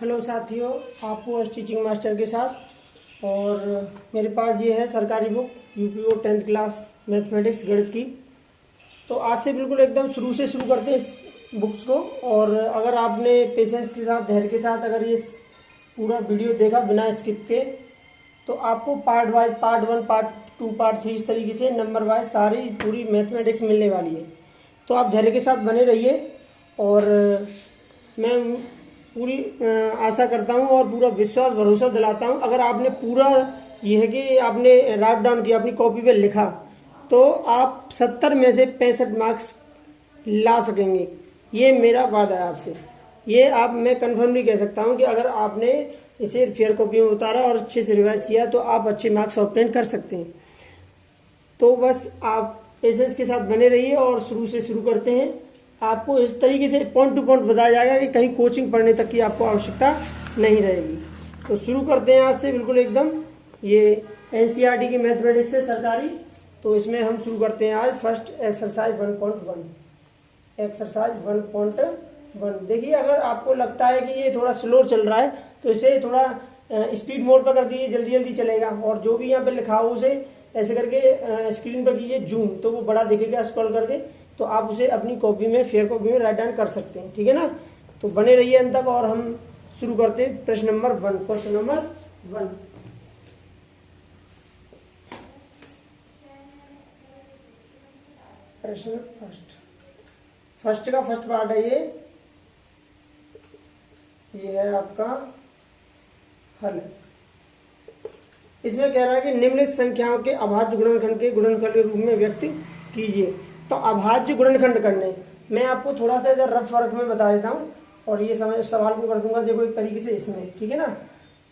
Hello साथियों, आपको teaching master के साथ। और मेरे पास ये है सरकारी book UPO 10th class mathematics गणित की। तो आज से बिल्कुल एकदम शुरू से शुरू करते हैं इस बुक्स को। और अगर आपने पेशेंस के साथ, धैर्य के साथ अगर ये पूरा वीडियो देखा बिना स्किप के, तो आपको part wise, part 1, part 2, part 3 इस तरीके से नंबर वाइज सारी पूरी मैथमेटिक्स मिलने वाली है। तो आप धैर्य के साथ बने रहिए। और मैं पूरी आशा करता हूँ और पूरा विश्वास भरोसा दिलाता हूँ, अगर आपने पूरा ये है कि आपने राइट डाउन किया, अपनी कॉपी पे लिखा, तो आप 70 में से 65 मार्क्स ला सकेंगे। ये मेरा वादा है आपसे। ये आप, मैं कन्फर्मली कह सकता हूँ कि अगर आपने इसे फेयर कॉपी में उतारा और अच्छे से रिवाइज किया तो आप अच्छे मार्क्स ऑब्टेन कर सकते हैं। तो बस आप पेशेंस के साथ बने रहिए और शुरू से शुरू करते हैं। आपको इस तरीके से पॉइंट टू पॉइंट बताया जाएगा कि कहीं कोचिंग पढ़ने तक की आपको आवश्यकता नहीं रहेगी। तो शुरू करते हैं आज से बिल्कुल एकदम। ये एनसीईआरटी की मैथमेटिक्स है सरकारी। तो इसमें हम शुरू करते हैं आज फर्स्ट एक्सरसाइज 1.1। एक्सरसाइज 1.1 देखिए, अगर आपको लगता है कि ये थोड़ा स्लो चल रहा है तो इसे थोड़ा स्पीड मोड पर कर दीजिए, जल्दी जल्दी चलेगा। और जो भी यहाँ पे लिखा हो उसे ऐसे करके स्क्रीन पर कीजिए जूम, तो वो बड़ा दिखेगा स्क्रॉल करके। तो आप उसे अपनी कॉपी में, फेयर कॉपी में राइट डाउन कर सकते हैं, ठीक है ना। तो बने रहिए अंत तक और हम शुरू करते हैं प्रश्न नंबर 1। क्वेश्चन नंबर 1, प्रश्न फर्स्ट का फर्स्ट पार्ट है ये है आपका हल। इसमें कह रहा है कि निम्नलिखित संख्याओं के अभाज्य गुणनखंड के गुणनफल के रूप में व्यक्त कीजिए। तो अभाज्य गुणनखंड करने, मैं आपको थोड़ा सा इधर रफ फर्क में बता देता हूँ और ये सवाल को कर दूंगा, देखो एक तरीके से इसमें, ठीक है ना।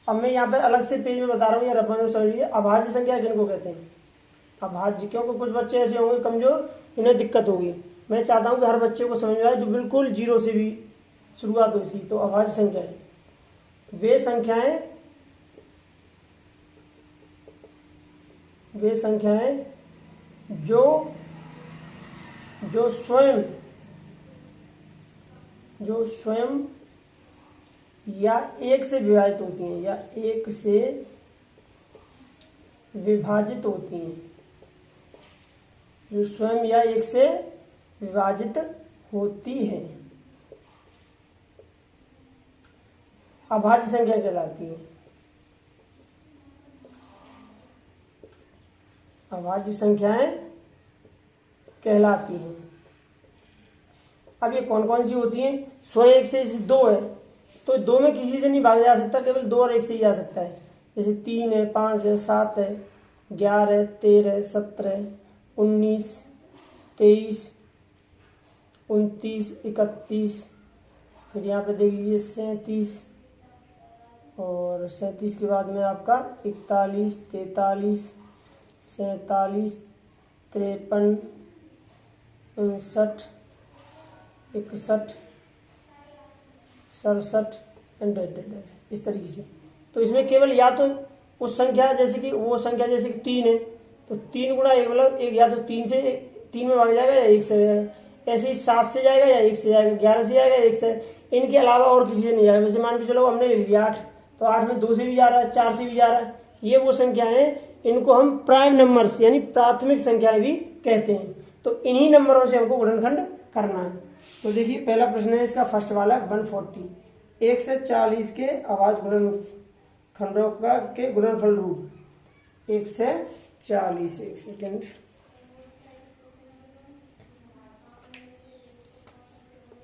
अब मैं यहाँ पे अलग से पेज में बता रहा हूँ, या रफ में समझिए। अभाज्य संख्या किनको कहते हैं? अभाज्य, क्योंकि कुछ बच्चे ऐसे होंगे कमजोर, इन्हें दिक्कत होगी। मैं चाहता हूँ कि हर बच्चे को समझ में आए जो बिल्कुल जीरो से भी शुरुआत हो इसकी। तो अभाज्य संख्याएं वे संख्याएं जो स्वयं या एक से विभाजित होती हैं, या एक से विभाजित होती हैं, जो स्वयं या एक से विभाजित होती है, अभाज्य संख्या कहलाती है। अभाज्य संख्याएं कहलाती हैं। अब ये कौन कौन सी होती हैं? स्वयं एक से, जैसे 2 है तो 2 में किसी से नहीं भागा जा सकता, केवल 2 और 1 से ही जा सकता है। जैसे 3 है, 5 है, 7 है, 11, 13, 17, 19, 23, 29, 31, फिर यहाँ पे देख लीजिए 37, और 37 के बाद में आपका 41, 43, 47, 53, 59, 61, 67 एंड इस तरीके से। तो इसमें केवल या तो उस संख्या, जैसे कि वो संख्या जैसे कि 3 है तो 3 गुणा 1 मतलब 1, या तो 3 में भाग जाएगा या 1 से जाएगा। ऐसे ही 7 से जाएगा या 1 से जाएगा, 11 से जाएगा या 1 से। इनके अलावा और किसी से नहीं जाएगा। वैसे मान के चलो हमने लिया 8, तो 8 में 2 से भी जा रहा है, 4 से भी जा रहा है। ये वो संख्याएं, इनको हम प्राइम नंबर्स यानी प्राथमिक संख्याएं भी कहते हैं। तो इन्हीं नंबरों से हमको गुणनखंड करना है। तो देखिए पहला प्रश्न है इसका, फर्स्ट वाला 140। 1 से 40 के अभाज्य गुणनखंडों के गुणनफल रूप। 1 से 40, एक सेकेंड,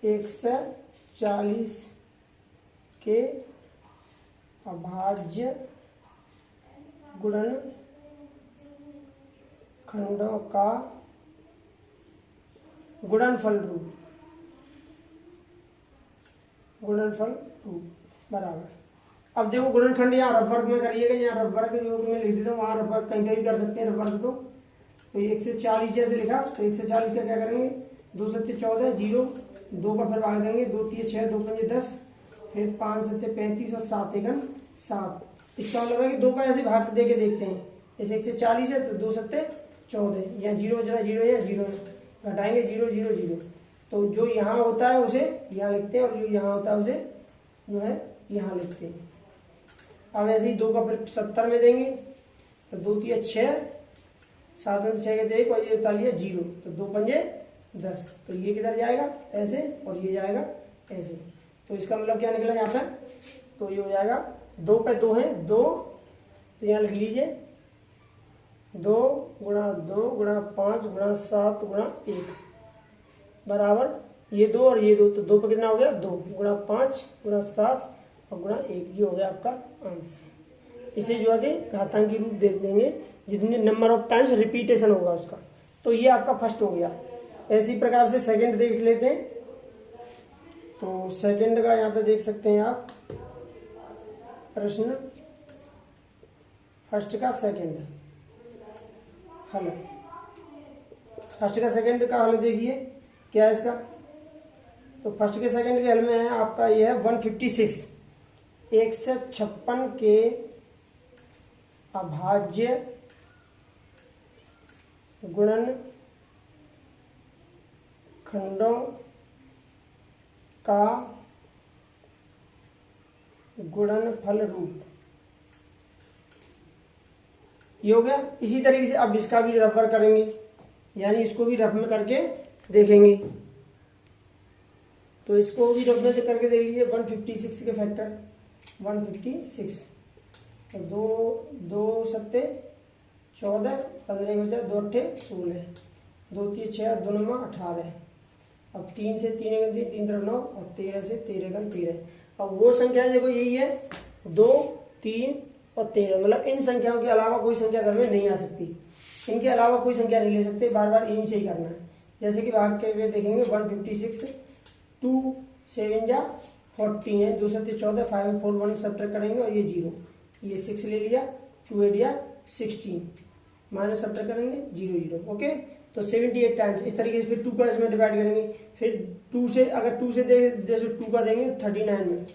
1 से 40 के अभाज्य गुणनखंडों का गुणनफल रूप बराबर। अब देखो गुणनखंड यहाँ रफ वर्ग में करिएगा, यहाँ रफ वर्ग में लिख देता हूँ, वहाँ रफ वर्ग कहीं भी कर सकते हैं रफ वर्ग। तो 1 से 40 जैसे लिखा, तो 1 से 40 का क्या करेंगे? 2 सत्ते 14, 0, 2 का फिर भाग देंगे, 2 तिये 6, 2 पंजे 10, फिर 5 सत्ते 35 और 7 एकम 7। इसका मतलब है कि 2 का ऐसे भाग दे के देखते हैं। जैसे 1 से 40 है तो 2 सत्ते 14, यहाँ 0 जरा 0 है, 0 घटाएंगे 0 0 0। तो जो यहाँ होता है उसे यहाँ लिखते हैं और जो यहाँ होता है उसे जो है यहाँ लिखते हैं। अब ऐसे ही 2 का फिर 70 में देंगे तो 2 3 6, 7 में 6 के 1 और ये उतार 0, तो 2 पंजे 10, तो ये किधर जाएगा ऐसे और ये जाएगा ऐसे। तो इसका मतलब क्या निकला यहाँ पर, तो ये हो जाएगा 2 पे 2 है 2, तो यहाँ लिख लीजिए 2 गुणा 2 गुणा 5 गुणा 7 गुणा 1 बराबर ये 2 और ये 2, तो 2 पे कितना हो गया 2 गुणा 5 गुणा 7 और गुणा 1, ये हो गया आपका आंसर। इसे जो है कि घातांकी रूप दे देंगे जितने नंबर ऑफ टाइम्स रिपीटेशन होगा उसका। तो ये आपका फर्स्ट हो गया। ऐसी प्रकार से सेकंड देख लेते हैं। तो सेकंड का यहाँ पे देख सकते हैं आप प्रश्न, फर्स्ट का सेकंड हल। फर्स्ट का सेकंड का हल देखिए क्या है इसका। तो फर्स्ट के सेकंड के हल में है आपका ये है 156, 156 के अभाज्य गुणन खंडों का गुणनफल रूप। ये हो गया। इसी तरीके से अब इसका भी रेफर करेंगे, यानी इसको भी रफ में करके देखेंगे। तो इसको भी रफ में से करके देख लीजिए। 156 के फैक्टर 156, दो 2 सत्ते 14, 15 बचा 2 अट्ठे 16, 2 3 6 2 9 18। अब 3 से 3 गन 3 3 9 और 13 से 13 गन 13। अब वो संख्या देखो यही है 2 3 और 13, मतलब इन संख्याओं के अलावा कोई संख्या घर में नहीं आ सकती। इनके अलावा कोई संख्या नहीं ले सकते, बार बार इन्हीं से ही करना है। जैसे कि भाग के हुए देखेंगे 156, 2 7 जा 14 है, 2 7 14, 5 में 4 1 सब्ट्रैक्ट करेंगे और ये 0, ये 6 ले लिया, 2 8 या 16 माइनस सब्ट्रैक्ट करेंगे 0 0। ओके, तो 78 टाइम्स। इस तरीके से फिर 2 का इसमें डिवाइड करेंगे। फिर 2 से अगर 2 से दे जैसे 2 का देंगे 39 में,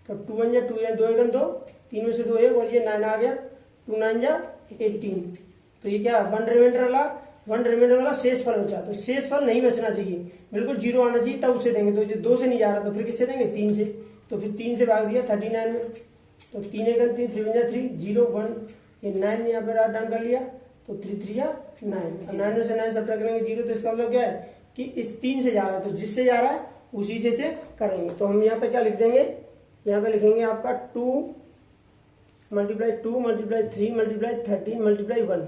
तो 2 1 जा 2 या 2 1 2, 3 में से 2 1 और ये 9 आ गया, 2 9 जा 18। तो ये क्या 1 रिमाइंडर वाला शेष फल बचा। तो शेष फल नहीं बचना चाहिए, बिल्कुल 0 आना चाहिए, तब उसे देंगे। तो जो 2 से नहीं जा रहा तो फिर किससे देंगे 3 से। तो फिर 3 से भाग दिया 39 में, तो 3 1 3 3 1 3 0 1, ये 9 यहाँ पे डन कर लिया, तो 3 3 या 9, 9 में से 9 सब्ट्रैक्ट करेंगे 0। तो इसका मतलब क्या है कि इस 3 से जा रहा है, तो जिससे जा रहा है उसी से करेंगे। तो हम यहाँ पे क्या लिख देंगे, यहाँ पे लिखेंगे आपका 2 मल्टीप्लाई 2 मल्टीप्लाई 3 मल्टीप्लाई 13 मल्टीप्लाई 1।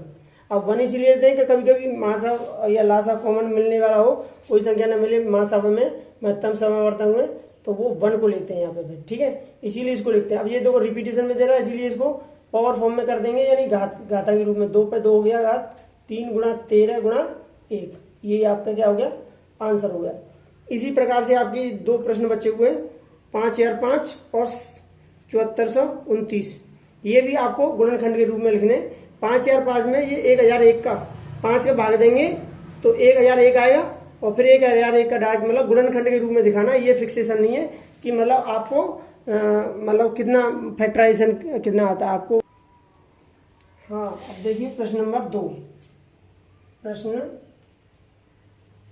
अब 1 इसलिए लेते हैं कि कभी कभी मासा या लासा कॉमन मिलने वाला हो, कोई संख्या न मिले मासा में महत्तम समावर्तन में, तो वो 1 को लेते हैं यहाँ पे। ठीक है, इसीलिए इसको लिखते हैं। अब ये देखो रिपीटेशन में दे रहा है, इसीलिए इसको पावर फॉर्म में कर देंगे, यानी घाता के रूप में। 2 पे 2 हो गया घात 3 गुणा 13 गुणा 1, ये आपका क्या हो गया आंसर हो गया। इसी प्रकार से आपकी 2 प्रश्न बचे हुए हैं, 5005 और 7429। ये भी आपको गुणनखंड के रूप में लिखने। 5005 में ये 1001 का 5 का भाग देंगे तो 1001 आएगा, और फिर 1001 का डायरेक्ट मतलब गुणनखंड के रूप में दिखाना। ये फिक्सेशन नहीं है कि मतलब आपको मतलब कितना फैक्टराइजेशन कितना आता है आपको। हाँ, अब देखिए प्रश्न नंबर 2। प्रश्न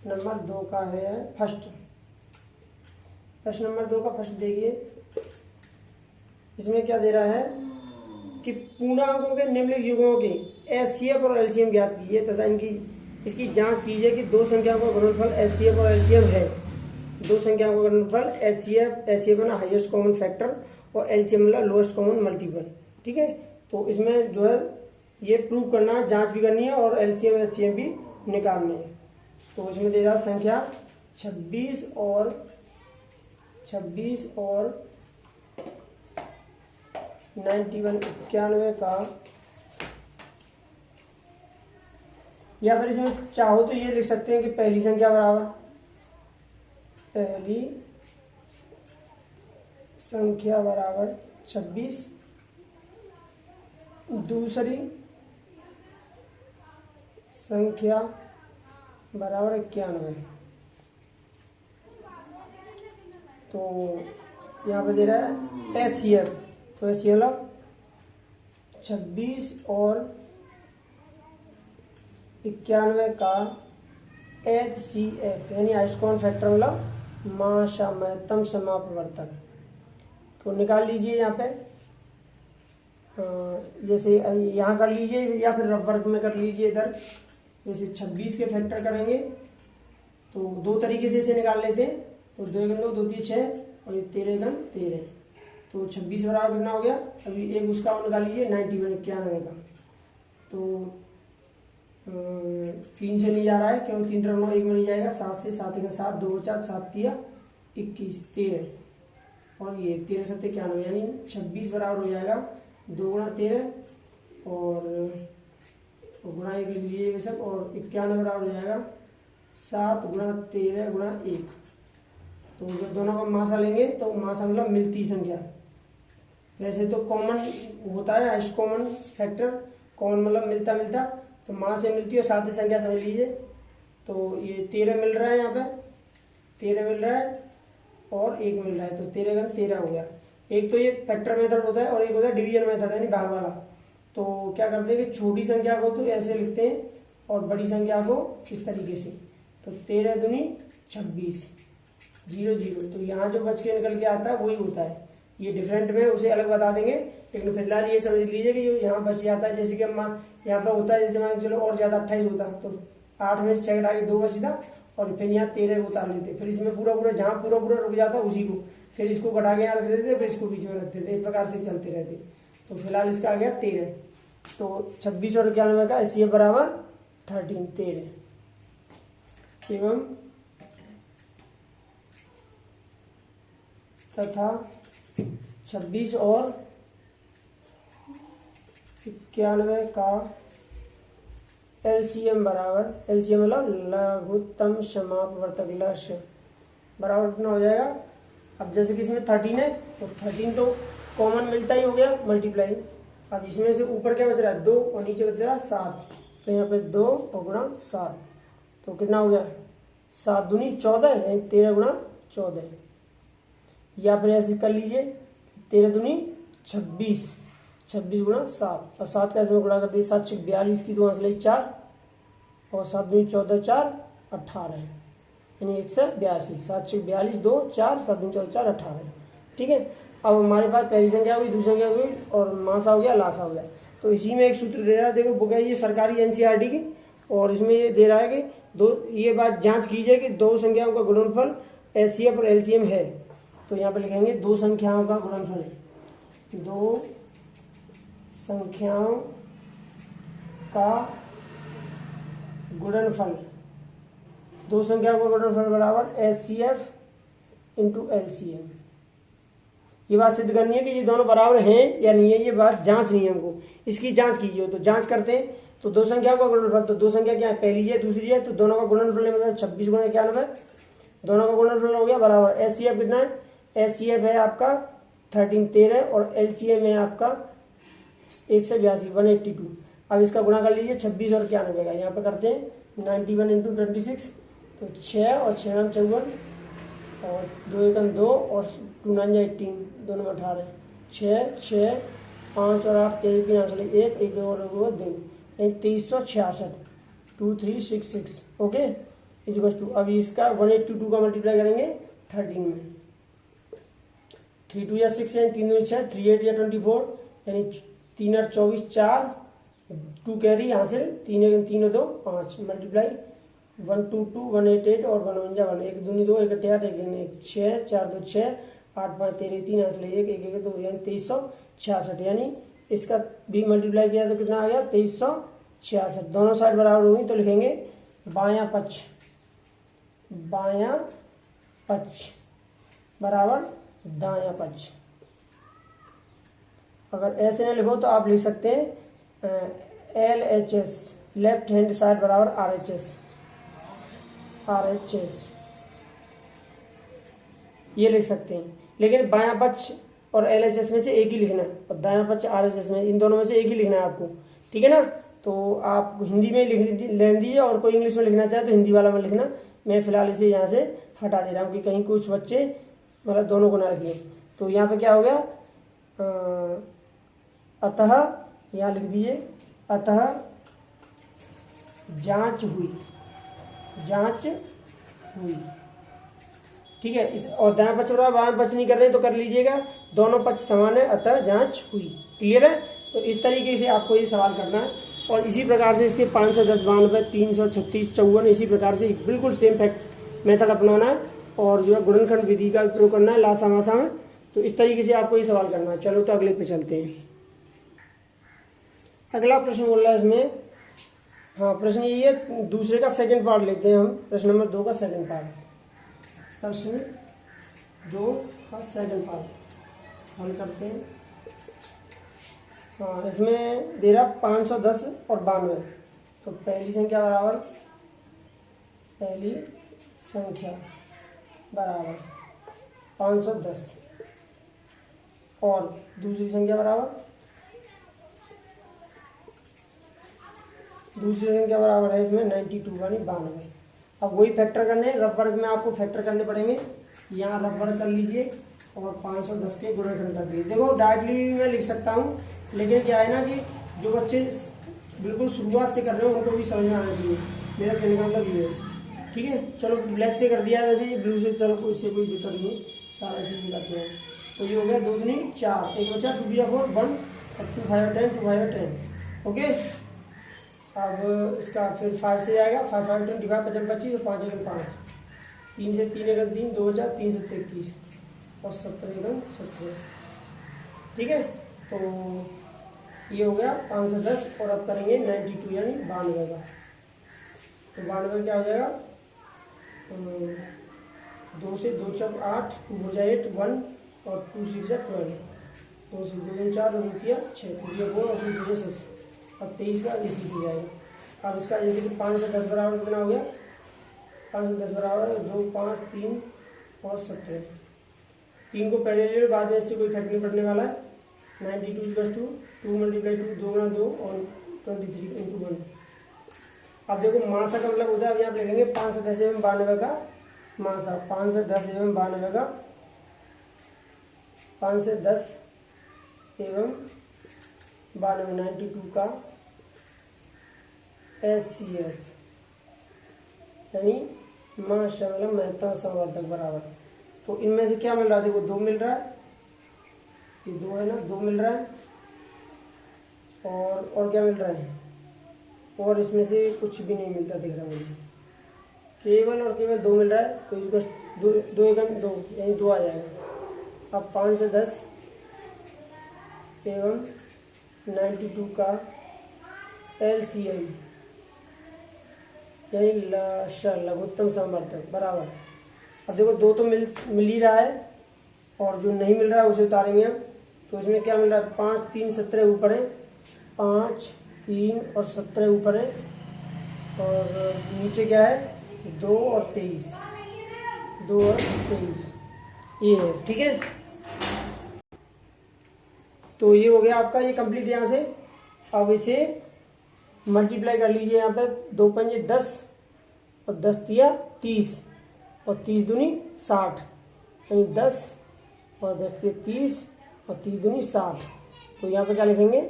नंबर 2 का है फर्स्ट। प्रश्न नंबर 2 का फर्स्ट देखिए, इसमें क्या दे रहा है कि पूर्णांकों के निम्नलिखित युग्मों के एचसीएफ और एलसीएम ज्ञात कीजिए तथा इसकी जांच कीजिए कि 2 संख्याओं का गुणनफल एचसीएफ और एलसीएम है। 2 संख्याओं का गुणनफल एचसीएफ है ना हाईएस्ट कॉमन फैक्टर, और एलसीएम मतलब लोएस्ट कॉमन मल्टीपल। ठीक है, तो इसमें जो है ये प्रूव करना है, जांच भी करनी है और एलसीएम एचसीएम भी निकालने हैं। तो इसमें दे रहा संख्या 26 और 91 का, या फिर इसमें चाहो तो ये लिख सकते हैं कि पहली संख्या बराबर, पहली संख्या बराबर 26, दूसरी संख्या बराबर 91। तो यहाँ पे दे रहा है एचसीएफ, तो एचसीएफ 26 और 91 का HCF यानी हाईएस्ट कॉमन फैक्टर मतलब महत्तम समापवर्तक। तो तो निकाल लीजिए यहाँ पे, जैसे यहाँ कर लीजिए या फिर रफ वर्क में कर लीजिए इधर। जैसे 26 के फैक्टर करेंगे तो दो तरीके से इसे निकाल लेते हैं। तो 2 गुना 2 3 6 और ये 13 गुना 13, तो 26 बराबर कितना हो गया। अभी एक उसका और निकाल लीजिए 91 का। तो 3 से नहीं जा रहा है क्योंकि 3 3 1 में नहीं जाएगा। 7 से 7 1 7 2 4 7 3 21 13 और ये 13 7 91, यानी 26 बराबर हो जाएगा 2 गुना 13 और गुणा 1 लिख लीजिए ये सब, और 91 बराबर हो जाएगा 7 गुना 13 गुणा 1। तो जब दोनों का मासा लेंगे तो मासा मतलब मिलती संख्या। वैसे तो कॉमन होता है हाईएस्ट कॉमन फैक्टर, कॉमन मतलब मिलता मिलता, तो मास से मिलती है साथ ही संख्या समझ लीजिए। तो ये 13 मिल रहा है, यहाँ पे 13 मिल रहा है और 1 मिल रहा है, तो 13 गुना 13 हो गया। एक तो ये फैक्टर मेथड होता है और एक होता है डिवीजन मेथड, यानी भाग वाला। तो क्या करते हैं कि छोटी संख्या को तो ऐसे लिखते हैं और बड़ी संख्या को इस तरीके से। तो 13 दूनी 26 0 0, तो यहाँ जो बच के निकल के आता है वही होता है। ये डिफरेंट में उसे अलग बता देंगे, लेकिन फिलहाल ये समझ लीजिए कि जो यहाँ बच जाता है, जैसे कि यहाँ पर होता है, जैसे मान चलो और ज्यादा 28 होता, तो 8 में से 6 घटा के 2 बचता और फिर यहाँ 13 को उतार लेते, फिर इसमें पूरा पूरा जहाँ पूरा पूरा रुक जाता उसी को फिर इसको घटा के यहाँ रख देते, फिर इसको बीच में रखते थे, इस प्रकार से चलते रहते। तो फिलहाल इसका आ गया 13। तो 26 और 91 का एचसीएफ बराबर 13 एवं तथा 26 और 91 का एलसीएम बराबर, एलसीएम मतलब लघुत्तम समापवर्तक लक्ष्य बराबर कितना हो जाएगा। अब जैसे कि इसमें 13 है तो 13 तो कॉमन मिलता ही हो गया मल्टीप्लाई। अब इसमें से ऊपर क्या बच रहा है 2 और नीचे बच रहा है 7, तो यहाँ पे 2 और गुणा 7, तो कितना हो गया 7 दूनी 14, यानी 13 गुणा 14। या फिर ऐसे कर लीजिए 13 दूनी 26, 26 गुणा 7। अब 7 का इसमें गुणा कर दिए, 7 6 42 की 2 आंसर 4 और 7 दूनी 14 4 18, यानी 182। 7 6 42 2 4 7 दूनी 14 4 18। ठीक है, अब हमारे पास पहली संख्या हो गई, दूसरी संख्या हो गई और मासा हो गया, लासा हो गया। तो इसी में एक सूत्र दे रहा है, देखो बुक है ये सरकारी एनसीईआरटी की, और इसमें ये दे रहा है कि दो, ये बात जांच कीजिए कि दो संख्याओं का गुणनफल एचसीएफ और एलसीएम है। तो यहाँ पे लिखेंगे दो संख्याओं का गुणनफल, दो संख्याओं का गुणनफल, दो संख्याओं का गुणनफल बराबर एचसीएफ इंटू एलसीएम। ये बात सिद्ध करनी है कि ये दोनों बराबर हैं या नहीं है, ये बात जांचनी है हमको। इसकी जांच कीजिए, तो जांच करते हैं। तो दो संख्याओं का गुणनफल, तो दो संख्या क्या है, पहली है दूसरी है, तो दोनों का गुणनफल मतलब 26 गुणा 91, दोनों का गुणनफल हो गया बराबर। एचसीएफ कितना है, एचसीएफ है आपका 13 और एलसीएम है आपका 182 182। अब इसका गुणा कर लीजिए 26 और 91 का, यहाँ पे करते हैं 91 इंटू 26, तो 6 और 6 9 54 और 2 1 2 और 2 9 18, दोनों में 18, 6 6 5 और 8 3 3 आंसर 1 1 और 2 2366 2366। ओके इज टू, अब इसका 182 का मल्टीप्लाई करेंगे 13 में, 3 2 या 6 यानी 3 2 6, 3 8 या 24 यानी 3 8 24 4, 2 कैरी यहाँ से 3 1 3 2 5 मल्टीप्लाई 1 2 2 1 8 8 और 1 1 1 1 दूनी 2 1 8 8 1 6 4 2 6 8 5 13 3 आंसर 1 1 1 2 यानी 2366, यानी इसका भी मल्टीप्लाई किया तो कितना आ गया 2366। दोनों साइड बराबर होगी तो लिखेंगे बायां पक्ष, बायां पक्ष बराबर दायां पक्ष। अगर ऐसे ना लिखो तो आप लिख सकते हैं LHS लेफ्ट हैंड साइड बराबर RHS, RHS ये लिख सकते हैं। लेकिन बायां पक्ष और LHS में से एक ही लिखना है और दायां पक्ष RHS में, इन दोनों में से एक ही लिखना है आपको। ठीक है ना, तो आप हिंदी में लेने दीजिए और कोई इंग्लिश में लिखना चाहे तो हिंदी वाला में लिखना। मैं फिलहाल इसे यहाँ से हटा दे रहा हूँ कि कहीं कुछ बच्चे मतलब दोनों को ना लिखिए। तो यहाँ पे क्या हो गया, अतः यहाँ लिख दीजिए, अतः जांच हुई, जांच हुई। ठीक है। इस और दायां पक्ष बराबर बायां पक्ष नहीं कर रहे तो कर लीजिएगा, दोनों पक्ष समान है अतः जांच हुई। क्लियर है। तो इस तरीके से आपको ये सवाल करना है और इसी प्रकार से इसके 5 से 10 92 336 54 इसी प्रकार से बिल्कुल सेम फैक्ट मेथड अपनाना है और जो है गुणनखंड विधि का प्रयोग करना है लासा मासा में। तो इस तरीके से आपको ये सवाल करना है। चलो तो अगले पे चलते हैं। अगला प्रश्न बोल रहा है इसमें, हाँ प्रश्न यही है, दूसरे का सेकंड पार्ट लेते हैं हम, प्रश्न नंबर 2 का सेकंड पार्ट। प्रश्न 2 का सेकंड पार्ट हल करते हैं। हाँ इसमें दे रहा 510 और 92। तो पहली संख्या बराबर 510 और दूसरी संख्या बराबर है इसमें 92 यानी 92। अब वही फैक्टर करने हैं, रफ वर्ग में आपको फैक्टर करने पड़ेंगे। यहाँ रफ वर्ग कर लीजिए और 510 के गुणनखंड कर दिए। देखो डायरेक्टली भी मैं लिख सकता हूँ, लेकिन क्या है ना कि जो बच्चे बिल्कुल शुरुआत से कर रहे हो उनको भी समझ में आना चाहिए, मेरा कहने का मतलब ये है। ठीक है, चलो ब्लैक से कर दिया है, वैसे ये ब्लू से चलो इससे कोई दिक्कत नहीं, सारा ऐसे से करते हैं। तो ये हो गया 2 दूनी 4, एक बचा 2 2 4 1 और 2 5 10 2 5 10। ओके, अब इसका फिर 5 से जाएगा, 5 5 25 55 25 और 5 1 5, 3 से 3 1 3 2 बचा 3 7 21 और 17 1 17। ठीक है, तो ये हो गया 5 से 10 और अब करेंगे 92 यानी 92 का। तो 92 क्या हो जाएगा, 2 से 2 चौक 8, 2 हो जाए 8 1 और 2 6 12, 2 से 2 4 2 3 6 2 4 और 2 6। अब 23 का इसी से जाएगा। अब इसका जैसे कि 5 से 10 बराबर कितना हो गया, 5 से 10 बराबर 2 5 3 और 17। 3 को पहले ले लो, बाद में इससे कोई फर्क नहीं पड़ने वाला है। 92 + 2 2 × 2 2 × 2 और 23 × 1। अब देखो मासा का मतलब होता है, अभी आप लिखेंगे 5 से 10 एवं 92 का मासा, 5 से 10 एवं 92 का, 5 से 10 एवं 92 92 का HCF यानी मासा मतलब महत्तम संवर्धक बराबर। तो इनमें से क्या मिल रहा है, देखो 2 मिल रहा है, ये 2 है ना, 2 मिल रहा है और क्या मिल रहा है, और इसमें से कुछ भी नहीं मिलता दिख रहा है मुझे, केवल और केवल 2 मिल रहा है। तो इसको 2 1 2 यानी 2 आ जाएगा। अब 5 से 10 एवं 92 का LCM यानी लघुत्तम संवर्धक बराबर। अब देखो 2 तो मिल ही रहा है और जो नहीं मिल रहा है उसे उतारेंगे अब। तो इसमें क्या मिल रहा है, 5 3 17 ऊपर है, 5 3 और 17 ऊपर है और नीचे क्या है 2 और 23, 2 और 23 ये है। ठीक है, तो ये हो गया आपका ये कंप्लीट यहाँ से। अब इसे मल्टीप्लाई कर लीजिए, यहाँ पे 2 पंजे 10 और 10 तिया 30 और 30 दूनी 60 यानी 10 और 10 तिया 30 और 30 दूनी 60। तो यहाँ पे क्या लिखेंगे,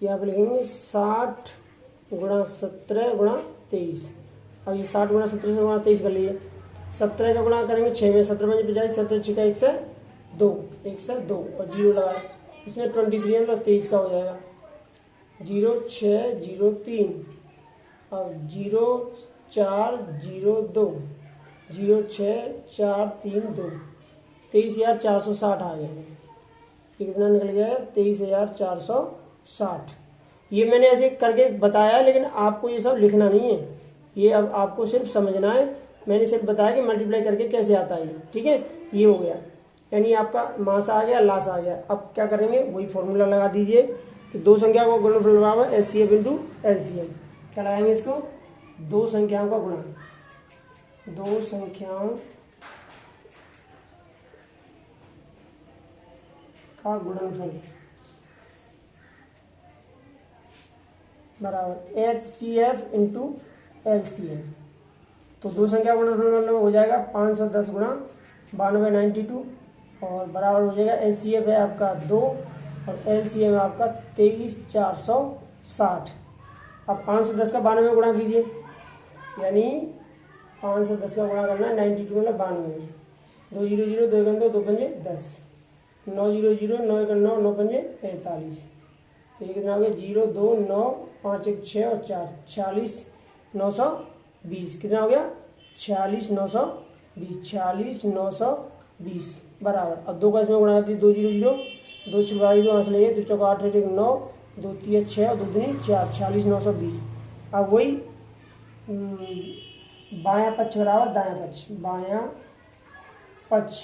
यहाँ पे लिखेंगे 60 × 17 × 23। अब ये 60 × 17 से गुणा 23 कर लीजिए, 17 का गुणा करेंगे 6 में, 17 पंजे 50, 17 6 का 1 से 2, 1 से 2 और 0 लगा, इसमें 23 मतलब 23 का हो जाएगा 0 6 0 3। अब 0 4 0 2 0 6 4 3 2, 23,460 आ जाएगा। कितना निकल जाएगा, 23,460। ये मैंने ऐसे करके बताया, लेकिन आपको ये सब लिखना नहीं है, ये अब आपको सिर्फ समझना है। मैंने सिर्फ बताया कि मल्टीप्लाई करके कैसे आता है। ठीक है, ये हो गया यानी आपका मास आ गया, लास आ गया। अब क्या करेंगे, वही फॉर्मूला लगा दीजिए कि 2 संख्या को गुणनफल बराबर HCF × LCM। क्या लगाएंगे इसको, 2 संख्याओं का गुणा, 2 संख्याओं का गुणनफल बराबर HCF × LCM। तो 2 संख्या गुणनफल मतलब हो जाएगा 510 × 92 92 और बराबर हो जाएगा HCF है आपका 2 और LCM है आपका 23,460। अब 510 का 92 में गुणा कीजिए, यानी 510 का गुणा करना है 92 मतलब 92 में, 2 0 0 2 1 2 2 5 10, 9 0 0 9 1 9 9 5 45। तो ये कितना हो गया 0 2 9 5 1 6 और 4 46 920। कितना हो गया 46 920, 46 920 बराबर। अब 2 का इसमें गुणा कर दिया 2 0 0, 2 छुपा 2 यहाँ से लेंगे 2 चौका 8 1 9, 2 3 6 और 2 दूनी 4, 46 920। अब वही बायां पक्ष बराबर दायां पक्ष,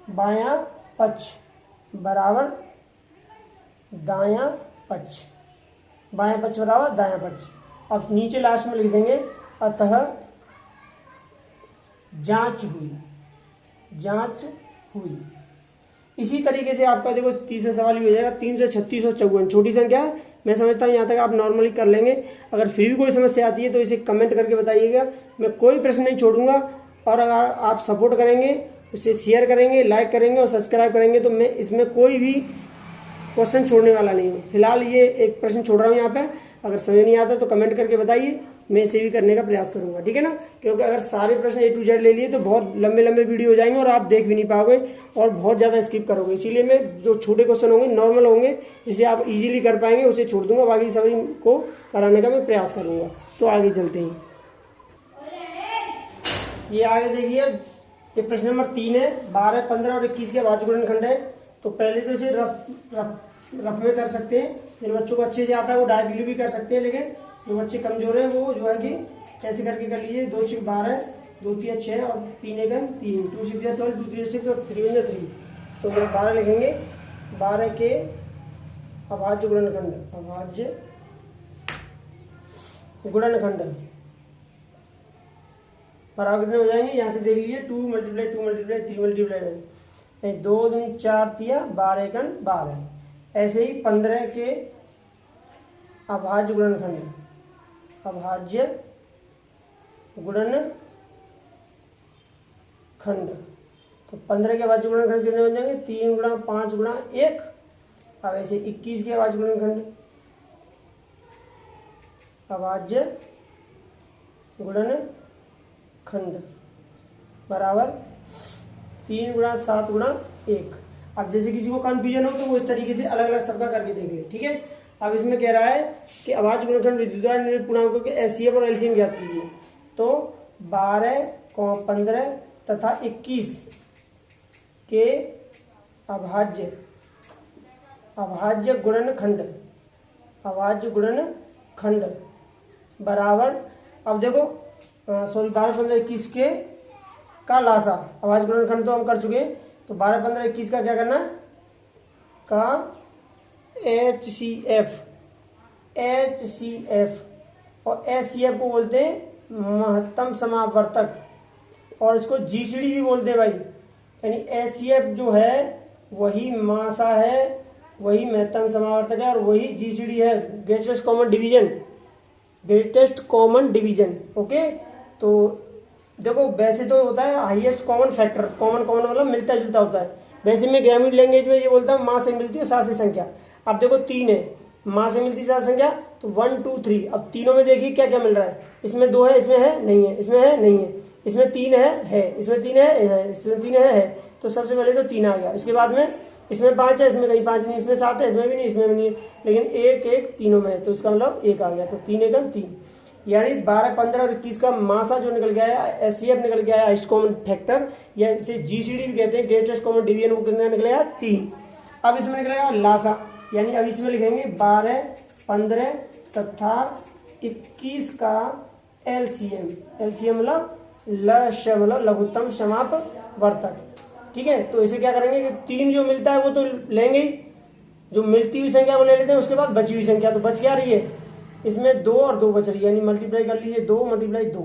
बायां पक्ष बराबर दायां पक्ष, बायां पक्ष बराबर दायां पक्ष। अब नीचे लास्ट में लिख देंगे अतः जांच हुई। इसी तरीके से आपका देखो तीसरा सवाल ही हो जाएगा 336 और 54। छोटी संख्या है, मैं समझता हूँ यहाँ तक आप नॉर्मली कर लेंगे। अगर फिर भी कोई समस्या आती है तो इसे कमेंट करके बताइएगा, मैं कोई प्रश्न नहीं छोड़ूंगा। और अगर आप सपोर्ट करेंगे, उसे शेयर करेंगे, लाइक करेंगे और सब्सक्राइब करेंगे तो मैं इसमें कोई भी क्वेश्चन छोड़ने वाला नहीं हूँ। फिलहाल ये एक प्रश्न छोड़ रहा हूँ यहाँ पे, अगर समझ नहीं आता तो कमेंट करके बताइए, मैं इसे भी करने का प्रयास करूंगा, ठीक है ना। क्योंकि अगर सारे प्रश्न A to Z ले लिए तो बहुत लंबे लंबे वीडियो हो जाएंगे और आप देख भी नहीं पाओगे और बहुत ज़्यादा स्किप करोगे। इसीलिए मैं जो छोटे क्वेश्चन होंगे नॉर्मल होंगे जिसे आप इजीली कर पाएंगे उसे छोड़ दूंगा, बाकी सभी को कराने का मैं प्रयास करूंगा। तो आगे चलते हैं, ये आगे देखिए, ये प्रश्न नंबर 3 है। 12, 15 और 21 के अभाज्य गुणनखंड है। तो पहले तो इसे रफ में कर सकते हैं, जिन बच्चों को अच्छे से आता है वो डायरेक्टली भी कर सकते हैं, लेकिन जो बच्चे कमजोर हैं वो जो है कि ऐसे करके कर लीजिए। 2 6 12, 2 3 6 और 3 1 3, 2 6 12, 2 3 6 और 3 1 3। तो 12 लिखेंगे, 12 के अभाज्य गुणनखंड, अभाज्य गुणनखंड बराबर कितने हो जाएंगे, यहाँ से देख लीजिए 2 × 2 × 3 × 2 दूनी 4 तिया 12 1 12। ऐसे ही 15 के अभाज्य गुणनखंड, अभाज्य गुणनखंड। तो 15 के अभाज्य गुणनखंड कितने बन जाएंगे, 3 × 5 × 1। अब ऐसे 21 के अभाज्य गुणनखंड, अभाज्य गुणनखंड बराबर 3 × 7 × 1। अब जैसे किसी को कंफ्यूजन हो तो वो इस तरीके से अलग अलग सबका करके देख ले, ठीक है। अब इसमें कह रहा है कि अभाज्य गुणनखंड विद्युदान निर्णय पूर्णांकों के एचसीएफ और एलसीएम ज्ञात कीजिए। तो 12, 15 तथा 21 के अभाज्य गुणनखंड, अभाज्य गुणनखंड बराबर, अब देखो 12, 15, 21 के का लासा, अभाज्य गुणनखंड तो हम कर चुके। तो 12, 15, 21 का क्या करना है, का HCF और HCF को बोलते हैं महत्तम समावर्तक, और इसको GCD भी बोलते हैं भाई। यानी HCF जो है वही मासा है, वही महत्तम समावर्तक है, और वही GCD है, ग्रेटेस्ट कॉमन डिवीजन। ओके, तो देखो वैसे तो होता है हाईएस्ट कॉमन फैक्टर, कॉमन मतलब मिलता जुलता होता है। वैसे में ग्रामीण लैंग्वेज में ये बोलता हूँ माँ से मिलती है सात से संख्या। अब देखो 3 है, माँ से मिलती सात संख्या, तो 1 2 3। अब तीनों में देखिए क्या क्या मिल रहा है, इसमें 2 है, इसमें है नहीं है, इसमें है नहीं है, इसमें 3 है, इसमें 3 है, इसमें 3 है। तो सबसे पहले तो 3 आ गया। उसके बाद में इसमें 5 है, इसमें कहीं 5 नहीं, इसमें 7 है, इसमें भी नहीं, इसमें भी नहीं है, लेकिन 1 1 तीनों में है, तो इसका मतलब 1 आ गया। तो 3 1 3, यानी 12, 15 और 21 का मासा जो निकल गया है, एचसीएफ निकल गया है, हाईएस्ट कॉमन फैक्टर, या इसे जीसीडी भी कहते हैं, ग्रेटेस्ट कॉमन डिवीजन, वो कितना निकलेगा 3। अब इसमें निकलेगा लासा, यानी अब इसमें लिखेंगे 12, 15 तथा 21 का एलसीएम, एलसीएम मतलब लघुत्तम समापवर्तक, ठीक है। तो इसे क्या करेंगे कि 3 जो मिलता है वो तो लेंगे ही, जो मिलती हुई संख्या को ले लेते हैं, उसके बाद बची हुई संख्या, तो बच क्या रही है, इसमें 2 और 2 बच रही है, यानी मल्टीप्लाई कर लीजिए 2 × 2।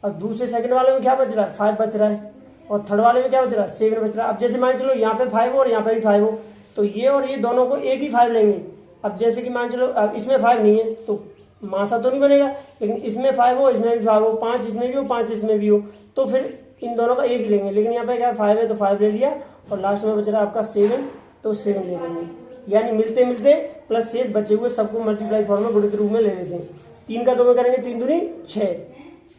अब दूसरे सेकंड वाले में क्या बच रहा है, 5 बच रहा है, और थर्ड वाले में क्या बच रहा है, 7 बच रहा है। अब जैसे मान चलो यहाँ पे 5 हो और यहाँ पे भी 5 हो, तो ये और ये दोनों को एक ही 5 लेंगे। अब जैसे कि मान चलो अब इसमें 5 नहीं है तो मासा तो नहीं बनेगा, लेकिन इसमें 5 हो, इसमें भी 5 हो, 5 इसमें भी हो, 5 इसमें भी हो, तो फिर इन दोनों का एक ही लेंगे। लेकिन यहाँ पे क्या 5 है तो 5 ले लिया, और लास्ट में बच रहा है आपका 7, तो 7 ले लेंगे। यानी मिलते मिलते प्लस शेष बचे हुए सबको मल्टीप्लाई फॉर्म में गुणित रूप में ले लेते हैं। 3 का 2 में करेंगे 3 दूनी 6,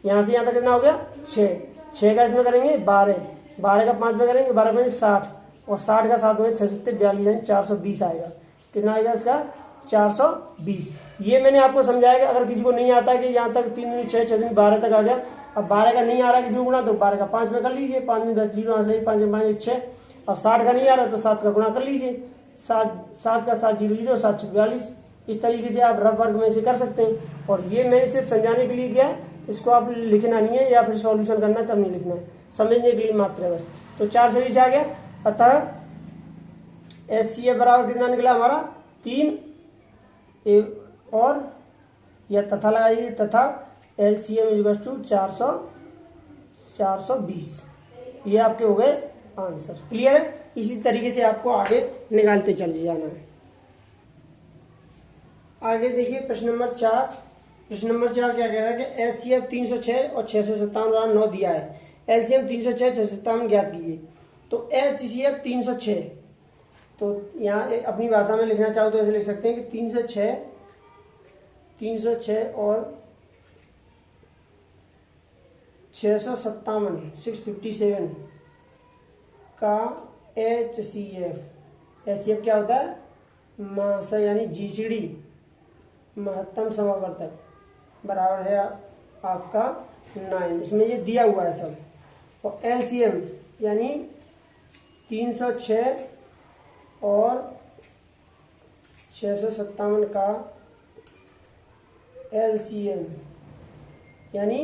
यहाँ से यहाँ तक कितना हो गया 6, 6 का इसमें करेंगे 12, 12 का 5 पे करेंगे, 12 में 60 और 60 का 7 में 6 7 42 यानी 420 आएगा। कितना आएगा इसका? 420। ये मैंने आपको समझाया कि अगर किसी को नहीं आता कि यहाँ तक 3 दूनी 6 6 दूनी 12 तक आ गया, अब 12 का नहीं आ रहा किसी को गुणा, तो 12 का 5 में कर लीजिए, 5 में 10 जीरो 5 में 5 6। और 60 का नहीं आ रहा तो 7 का गुणा कर लीजिए, 7 का 7 जीरो जीरो 7 42। इस तरीके से आप रफ वर्क में से कर सकते हैं। और ये मैंने सिर्फ समझाने के लिए किया है, इसको आप लिखना नहीं है या फिर सॉल्यूशन करना है तब नहीं लिखना है, समझने के लिए मात्र है बस। तो 4 से 20 आ गया। अतः HCF बराबर कितना निकला हमारा? 3 और या तथा लगाइए, तथा LCM इक्वल टू 420। ये आपके हो गए आंसर। क्लियर है? इसी तरीके से आपको आगे निकालते चले जाना है। आगे देखिए प्रश्न नंबर 4। प्रश्न नंबर 4 क्या कह रहा है कि HCF 306 और 657 9 दिया है। LCM 306 657 ज्ञात कीजिए। तो HCF 306, तो यहाँ अपनी भाषा में लिखना चाहो तो ऐसे लिख सकते हैं कि 306 और 657 657 का HCF क्या होता है? मासा यानी GCD महत्तम समावर्तक बराबर है आपका 9। इसमें ये दिया हुआ है सब। और LCM यानी 306 और 657 का LCM यानी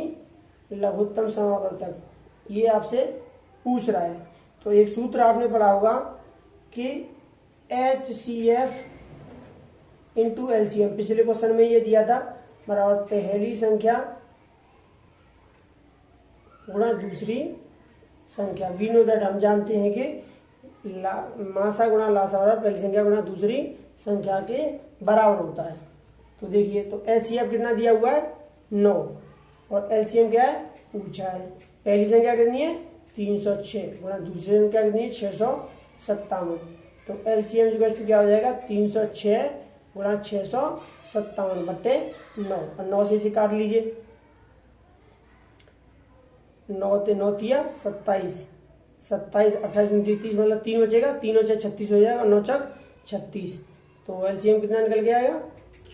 लघुत्तम समावर्तक, ये आपसे पूछ रहा है। तो एक सूत्र आपने पढ़ा होगा कि HCF इंटू LCM, पिछले क्वेश्चन में ये दिया था बराबर पहली संख्या गुणा दूसरी संख्या। वी नो दैट, हम जानते हैं कि मासा गुणा लासा बराबर पहली संख्या गुणा दूसरी संख्या के बराबर होता है। तो देखिए, तो HCF कितना दिया हुआ है? 9 और LCM क्या है? पूछा है। पहली संख्या कितनी है? 306 गुणा दूसरी संख्या कितनी है? 657। तो LCM क्या हो जाएगा? 306 गुणा 657 बट्टे 9, और 9 से इसे काट लीजिए। 9 ते 9 तिया 27, 27 28 29 मतलब 3 बचेगा, 3 और 6 36 हो जाएगा, 9 चक 36। तो LCM कितना निकल के आएगा?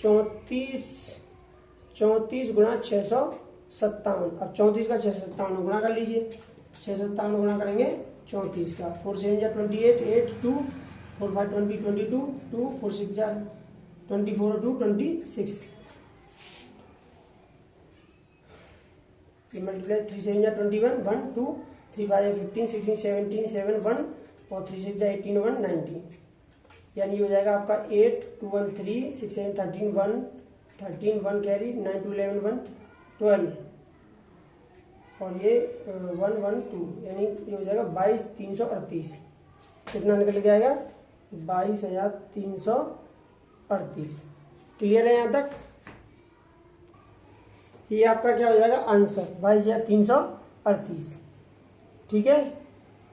34 गुणा 657। अब 34 का 657 गुणा कर लीजिए, 657 गुणा करेंगे 34 का। 4 7 जा 28 8 2 4 5 20 22 2 4 6 जा 24 2 26। मल्टीप्लाई 3 7 जा 21 1 2 3 5 15 16 17 7 1 और 3 6 जा 18 1 19, यानी हो जाएगा आपका 8 2 1 3 6 7 13 1 13 1 कैरी 9 2 11 1 12 और ये 1 1 2, यानी ये हो जाएगा 22,338। कितना निकल के आएगा? 22,338। क्लियर है यहाँ तक? ये आपका क्या हो जाएगा आंसर? 22,338। ठीक है,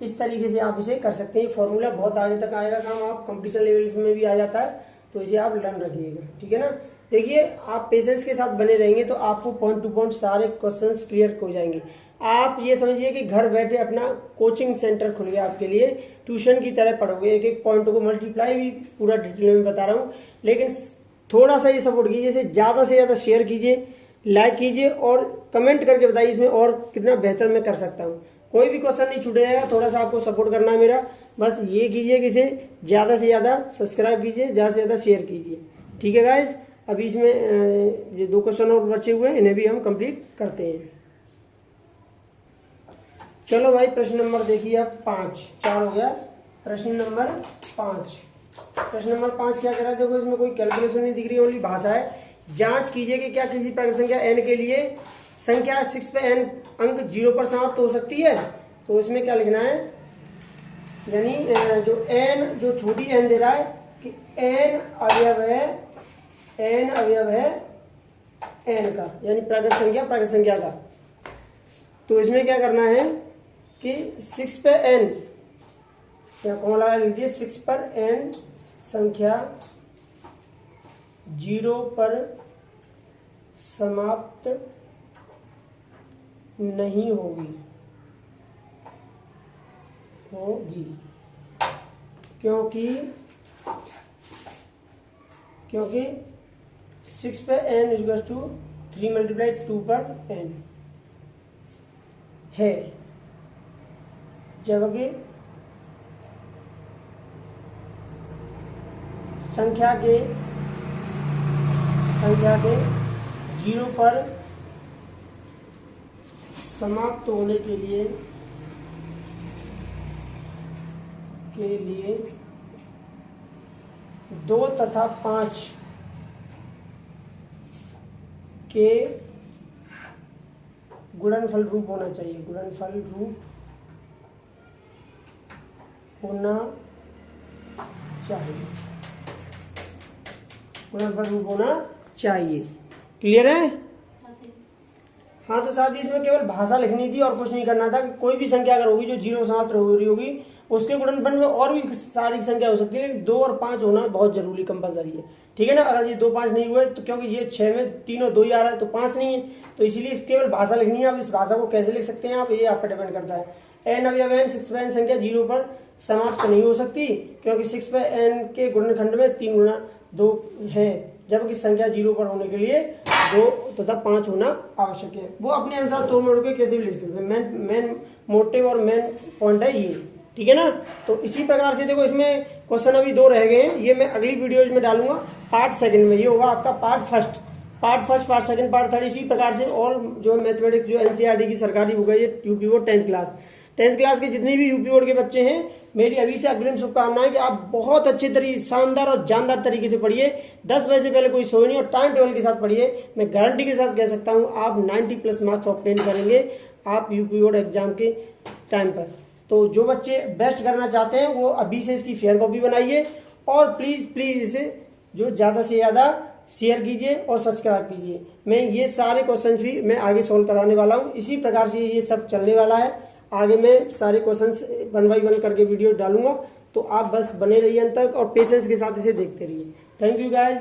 इस तरीके से आप इसे कर सकते हैं। फॉर्मूला बहुत आगे तक आएगा काम, आप कंपटीशन लेवल्स में भी आ जाता है, तो इसे आप लर्न रखिएगा। ठीक है ना? देखिए, आप पेशेंस के साथ बने रहेंगे तो आपको पॉइंट टू पॉइंट सारे क्वेश्चंस क्लियर हो जाएंगे। आप ये समझिए कि घर बैठे अपना कोचिंग सेंटर खुल गया आपके लिए, ट्यूशन की तरह पढ़ोगे, एक एक पॉइंट को मल्टीप्लाई भी पूरा डिटेल में बता रहा हूँ। लेकिन थोड़ा सा ये सपोर्ट कीजिए, इसे ज़्यादा से ज़्यादा शेयर कीजिए, लाइक कीजिए और कमेंट करके बताइए इसमें और कितना बेहतर मैं कर सकता हूँ। कोई भी क्वेश्चन नहीं छूटेगा, थोड़ा सा आपको सपोर्ट करना है मेरा। बस ये कीजिए कि इसे ज़्यादा से ज़्यादा सब्सक्राइब कीजिए, ज़्यादा से ज़्यादा शेयर कीजिए। ठीक है गाइज, अभी इसमें ये 2 क्वेश्चन और बचे हुए हैं, इन्हें भी हम कंप्लीट करते हैं। चलो भाई, प्रश्न नंबर देखिए अब 5, 4 हो गया। प्रश्न नंबर 5, प्रश्न नंबर 5 क्या कह रहा है? देखो, इसमें कोई कैलकुलेशन नहीं दिख रही, ओनली भाषा है। जांच कीजिए कि क्या किसी प्राकृत संख्या n के लिए संख्या 6 पे n अंक 0 पर समाप्त हो सकती है। तो इसमें क्या लिखना है? यानी जो n, जो छोटी n दे रहा है कि n अवयव है n का, यानी प्राकृत संख्या का। तो इसमें क्या करना है कि 6 पे n, या कॉमा लिख दिए, 6 पर n संख्या 0 पर समाप्त नहीं होगी। होगी, क्योंकि 6 पे n इक्वल टू 3 मल्टीप्लाई 2 पर n है, जबकि संख्या के 0 पर समाप्त होने के लिए 2 तथा 5 के गुणनफल रूप होना चाहिए, गुणनफल रूप होना चाहिए। क्लियर है? हाँ, तो साथ ही इसमें केवल भाषा लिखनी थी और कुछ नहीं करना था। कोई भी संख्या अगर होगी जो 0 समाप्त हो रही होगी, उसके गुणनफल में और भी सारी संख्या हो सकती है, लेकिन 2 और 5 होना बहुत जरूरी, कंपलसरी है। ठीक है ना? अगर ये 2 5 नहीं हुए तो, क्योंकि ये 6 में 3 और 2 ही आ रहा है तो 5 नहीं है, तो इसीलिए केवल भाषा लिखनी है। अब इस भाषा को कैसे लिख सकते हैं आप, ये आप पर डिपेंड करता है। n अवयव n 6 पे n संख्या 0 पर समाप्त नहीं हो सकती, क्योंकि 6 पे n के गुणनखंड में 3 गुणा 2 है, जबकि संख्या 0 पर होने के लिए 2 तथा 5 होना आवश्यक है। वो अपने अनुसार तोड़ मोड़ के कैसे भी लिख सकते हैं। मेन मोटिव और मेन पॉइंट है ये। ठीक है ना? तो इसी प्रकार से देखो, इसमें क्वेश्चन अभी 2 रह गए हैं, ये मैं अगली वीडियोज में डालूंगा पार्ट सेकंड में। ये होगा आपका part first, part second, part third. इसी प्रकार से और जो मैथमेटिक्स जो एनसीईआरटी की सरकारी बुक है, ये यूपी बोर्ड 10th क्लास के जितने भी यूपी बोर्ड के बच्चे हैं, मेरी अभी से अग्रिम शुभकामनाएं कि आप बहुत अच्छे तरीके, शानदार और जानदार तरीके से पढ़िए। 10 बजे से पहले कोई सोए नहीं और टाइम टेबल के साथ पढ़िए। मैं गारंटी के साथ कह सकता हूं आप 90+ मार्क्स ऑब्टेन करेंगे आप यूपी बोर्ड एग्जाम के टाइम पर। तो जो बच्चे बेस्ट करना चाहते हैं वो अभी से इसकी फेयर कॉपी बनाइए, और प्लीज इसे जो ज्यादा से ज्यादा शेयर कीजिए और सब्सक्राइब कीजिए। मैं ये सारे क्वेश्चंस भी मैं आगे सोल्व कराने वाला हूँ। इसी प्रकार से ये सब चलने वाला है। आगे मैं सारे क्वेश्चंस 1 बाय 1 करके वीडियो डालूंगा, तो आप बस बने रहिए अंत तक और पेशेंस के साथ इसे देखते रहिए। Thank you guys.